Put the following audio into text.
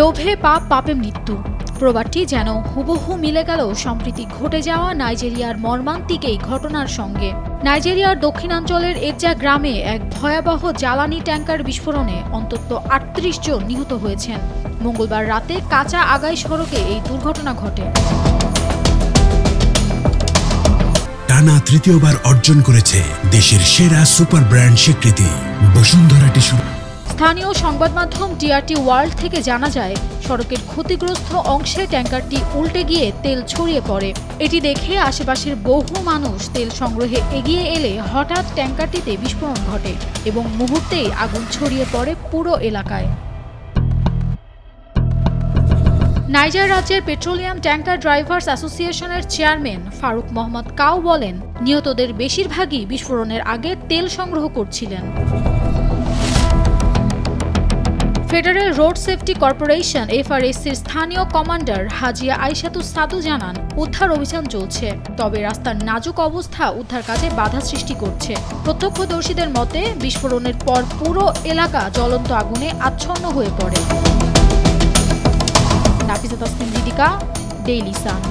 লোভে পাপ, পাপে মৃত্যু। প্রবাদটি যেন হুবহু মিলে গেল সম্প্রতি ঘটে যাওয়া নাইজেরিয়ার মর্মান্তিক এই ঘটনার সঙ্গে। নাইজেরিয়ার দক্ষিণাঞ্চলের এজ্জা গ্রামে এক ভয়াবহ জ্বালানি ট্যাঙ্কার বিস্ফোরণে অন্তত ৩৮ জন নিহত হয়েছেন। মঙ্গলবার রাতে কাঁচা আগাই সড়কে এই দুর্ঘটনা ঘটে। টানা তৃতীয়বার অর্জন করেছে দেশের সেরা সুপার ব্র্যান্ড স্বীকৃতি বসুন্ধরা টিস্যু। স্থানীয় সংবাদ মাধ্যম টিআরটি ওয়ার্ল্ড থেকে জানা যায়, সড়কের ক্ষতিগ্রস্ত অংশে ট্যাঙ্কারটি উল্টে গিয়ে তেল ছড়িয়ে পড়ে। এটি দেখে আশেপাশের বহু মানুষ তেল সংগ্রহে এগিয়ে এলে হঠাৎ ট্যাঙ্কারটিতে বিস্ফোরণ ঘটে এবং মুহূর্তেই আগুন ছড়িয়ে পড়ে পুরো এলাকায়। নাইজার রাজ্যের পেট্রোলিয়াম ট্যাঙ্কার ড্রাইভার্স অ্যাসোসিয়েশনের চেয়ারম্যান ফারুক মোহাম্মদ কাউ বলেন, নিহতদের বেশিরভাগই বিস্ফোরণের আগে তেল সংগ্রহ করছিলেন। ফেডারেল রোড সেফটি কর্পোরেশন এফআরএসির স্থানীয় কমান্ডার হাজিয়া আইশাতুস সাদু জানান, উদ্ধার অভিযান চলছে, তবে রাস্তার নাজুক অবস্থা উদ্ধার কাজে বাধা সৃষ্টি করছে। প্রত্যক্ষদর্শীদের মতে, বিস্ফোরণের পর পুরো এলাকা জ্বলন্ত আগুনে আচ্ছন্ন হয়ে পড়ে। Nafisa Tasnim, দিদিকা, Daily Sun.